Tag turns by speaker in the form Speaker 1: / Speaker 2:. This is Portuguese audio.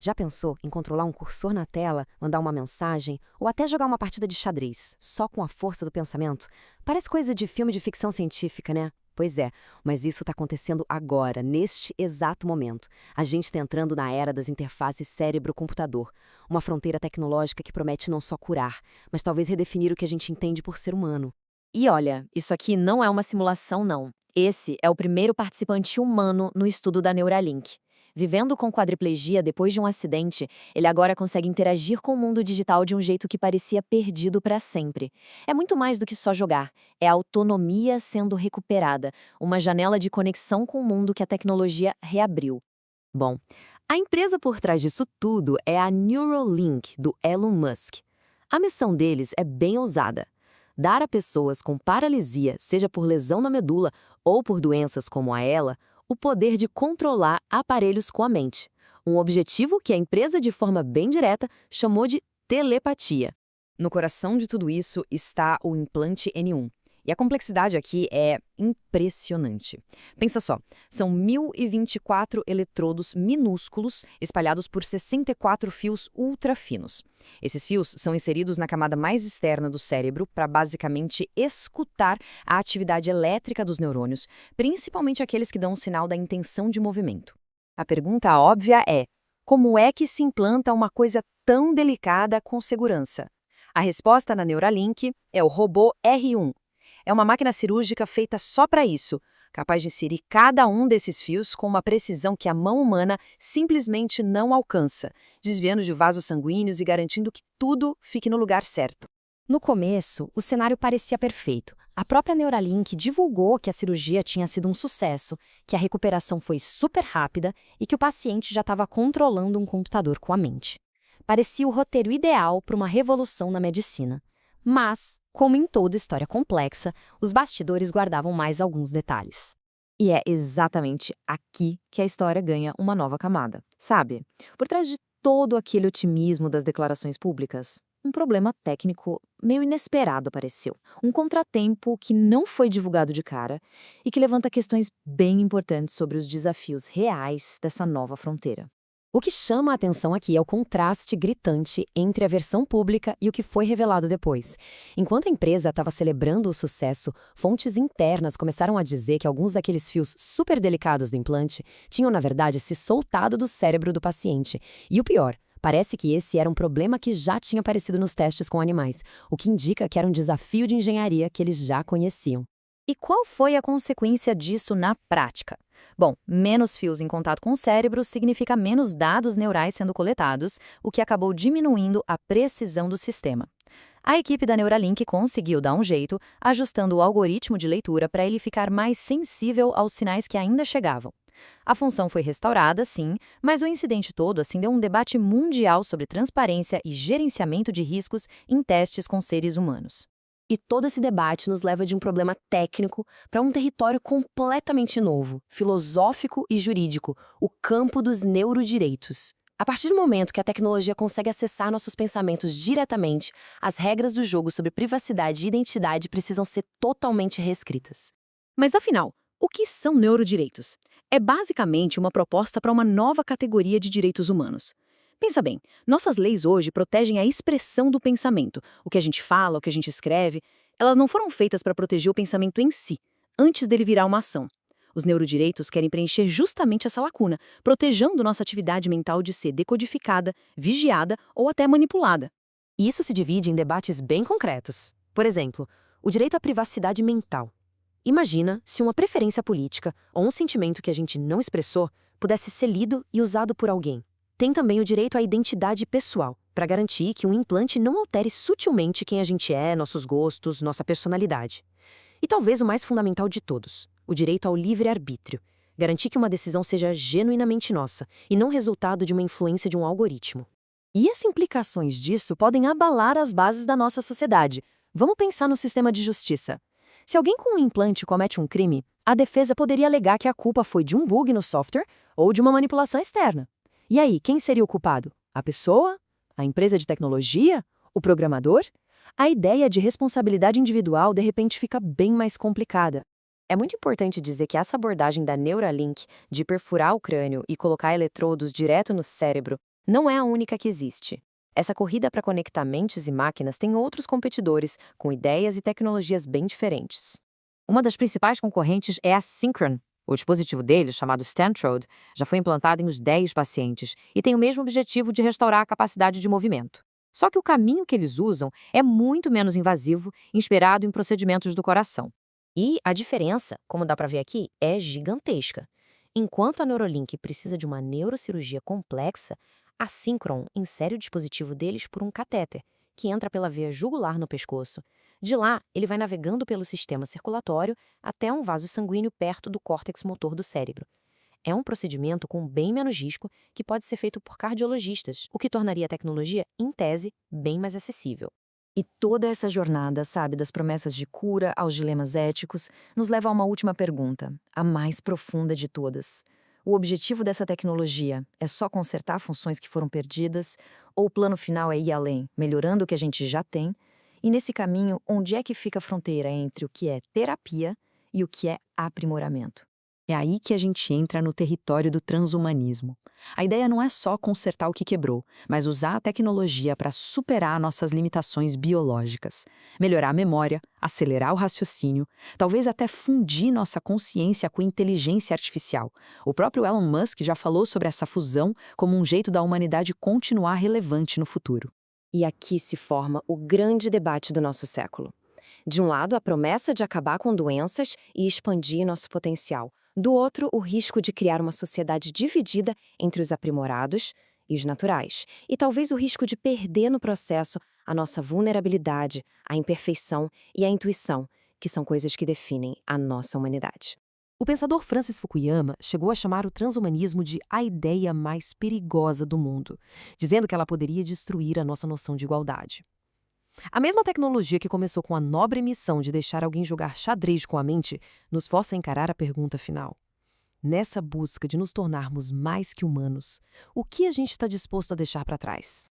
Speaker 1: Já pensou em controlar um cursor na tela, mandar uma mensagem ou até jogar uma partida de xadrez, só com a força do pensamento? Parece coisa de filme de ficção científica, né? Pois é, mas isso está acontecendo agora, neste exato momento. A gente está entrando na era das interfaces cérebro-computador, uma fronteira tecnológica que promete não só curar, mas talvez redefinir o que a gente entende por ser humano.
Speaker 2: E olha, isso aqui não é uma simulação, não. Esse é o primeiro participante humano no estudo da Neuralink. Vivendo com quadriplegia depois de um acidente, ele agora consegue interagir com o mundo digital de um jeito que parecia perdido para sempre. É muito mais do que só jogar, é a autonomia sendo recuperada, uma janela de conexão com o mundo que a tecnologia reabriu.
Speaker 1: Bom, a empresa por trás disso tudo é a Neuralink, do Elon Musk. A missão deles é bem ousada: dar a pessoas com paralisia, seja por lesão na medula ou por doenças como a ELA, o poder de controlar aparelhos com a mente. Um objetivo que a empresa, de forma bem direta, chamou de telepatia. No coração de tudo isso está o implante N1. E a complexidade aqui é impressionante. Pensa só, são 1.024 eletrodos minúsculos espalhados por 64 fios ultrafinos. Esses fios são inseridos na camada mais externa do cérebro para basicamente escutar a atividade elétrica dos neurônios, principalmente aqueles que dão um sinal da intenção de movimento. A pergunta óbvia é: como é que se implanta uma coisa tão delicada com segurança? A resposta na Neuralink é o robô R1. É uma máquina cirúrgica feita só para isso, capaz de inserir cada um desses fios com uma precisão que a mão humana simplesmente não alcança, desviando de vasos sanguíneos e garantindo que tudo fique no lugar certo.
Speaker 2: No começo, o cenário parecia perfeito. A própria Neuralink divulgou que a cirurgia tinha sido um sucesso, que a recuperação foi super rápida e que o paciente já estava controlando um computador com a mente. Parecia o roteiro ideal para uma revolução na medicina. Mas, como em toda história complexa, os bastidores guardavam mais alguns detalhes. E é exatamente aqui que a história ganha uma nova camada, sabe? Por trás de todo aquele otimismo das declarações públicas, um problema técnico meio inesperado apareceu. Um contratempo que não foi divulgado de cara e que levanta questões bem importantes sobre os desafios reais dessa nova fronteira.
Speaker 1: O que chama a atenção aqui é o contraste gritante entre a versão pública e o que foi revelado depois. Enquanto a empresa estava celebrando o sucesso, fontes internas começaram a dizer que alguns daqueles fios super delicados do implante tinham, na verdade, se soltado do cérebro do paciente. E o pior, parece que esse era um problema que já tinha aparecido nos testes com animais, o que indica que era um desafio de engenharia que eles já conheciam.
Speaker 2: E qual foi a consequência disso na prática? Bom, menos fios em contato com o cérebro significa menos dados neurais sendo coletados, o que acabou diminuindo a precisão do sistema. A equipe da Neuralink conseguiu dar um jeito, ajustando o algoritmo de leitura para ele ficar mais sensível aos sinais que ainda chegavam. A função foi restaurada, sim, mas o incidente todo acendeu um debate mundial sobre transparência e gerenciamento de riscos em testes com seres humanos.
Speaker 1: E todo esse debate nos leva de um problema técnico para um território completamente novo, filosófico e jurídico, o campo dos neurodireitos. A partir do momento que a tecnologia consegue acessar nossos pensamentos diretamente, as regras do jogo sobre privacidade e identidade precisam ser totalmente reescritas.
Speaker 2: Mas afinal, o que são neurodireitos? É basicamente uma proposta para uma nova categoria de direitos humanos. Pensa bem, nossas leis hoje protegem a expressão do pensamento, o que a gente fala, o que a gente escreve. Elas não foram feitas para proteger o pensamento em si, antes dele virar uma ação. Os neurodireitos querem preencher justamente essa lacuna, protegendo nossa atividade mental de ser decodificada, vigiada ou até manipulada.
Speaker 1: E isso se divide em debates bem concretos. Por exemplo, o direito à privacidade mental. Imagina se uma preferência política ou um sentimento que a gente não expressou pudesse ser lido e usado por alguém. Tem também o direito à identidade pessoal, para garantir que um implante não altere sutilmente quem a gente é, nossos gostos, nossa personalidade. E talvez o mais fundamental de todos, o direito ao livre-arbítrio, garantir que uma decisão seja genuinamente nossa e não resultado de uma influência de um algoritmo. E as implicações disso podem abalar as bases da nossa sociedade. Vamos pensar no sistema de justiça. Se alguém com um implante comete um crime, a defesa poderia alegar que a culpa foi de um bug no software ou de uma manipulação externa. E aí, quem seria o culpado? A pessoa? A empresa de tecnologia? O programador? A ideia de responsabilidade individual de repente fica bem mais complicada. É muito importante dizer que essa abordagem da Neuralink, de perfurar o crânio e colocar eletrodos direto no cérebro, não é a única que existe. Essa corrida para conectar mentes e máquinas tem outros competidores, com ideias e tecnologias bem diferentes. Uma das principais concorrentes é a Synchron. O dispositivo deles, chamado Stentrode, já foi implantado em uns 10 pacientes e tem o mesmo objetivo de restaurar a capacidade de movimento. Só que o caminho que eles usam é muito menos invasivo, inspirado em procedimentos do coração. E a diferença, como dá para ver aqui, é gigantesca. Enquanto a Neuralink precisa de uma neurocirurgia complexa, a Synchron insere o dispositivo deles por um catéter, que entra pela veia jugular no pescoço. De lá, ele vai navegando pelo sistema circulatório até um vaso sanguíneo perto do córtex motor do cérebro. É um procedimento com bem menos risco que pode ser feito por cardiologistas, o que tornaria a tecnologia, em tese, bem mais acessível. E toda essa jornada, sabe, das promessas de cura aos dilemas éticos, nos leva a uma última pergunta, a mais profunda de todas. O objetivo dessa tecnologia é só consertar funções que foram perdidas, ou o plano final é ir além, melhorando o que a gente já tem? E nesse caminho, onde é que fica a fronteira entre o que é terapia e o que é aprimoramento? É aí que a gente entra no território do transhumanismo. A ideia não é só consertar o que quebrou, mas usar a tecnologia para superar nossas limitações biológicas, melhorar a memória, acelerar o raciocínio, talvez até fundir nossa consciência com inteligência artificial. O próprio Elon Musk já falou sobre essa fusão como um jeito da humanidade continuar relevante no futuro. E aqui se forma o grande debate do nosso século. De um lado, a promessa de acabar com doenças e expandir nosso potencial. Do outro, o risco de criar uma sociedade dividida entre os aprimorados e os naturais. E talvez o risco de perder no processo a nossa vulnerabilidade, a imperfeição e a intuição, que são coisas que definem a nossa humanidade.
Speaker 3: O pensador Francis Fukuyama chegou a chamar o transhumanismo de a ideia mais perigosa do mundo, dizendo que ela poderia destruir a nossa noção de igualdade. A mesma tecnologia que começou com a nobre missão de deixar alguém jogar xadrez com a mente, nos força a encarar a pergunta final. Nessa busca de nos tornarmos mais que humanos, o que a gente está disposto a deixar para trás?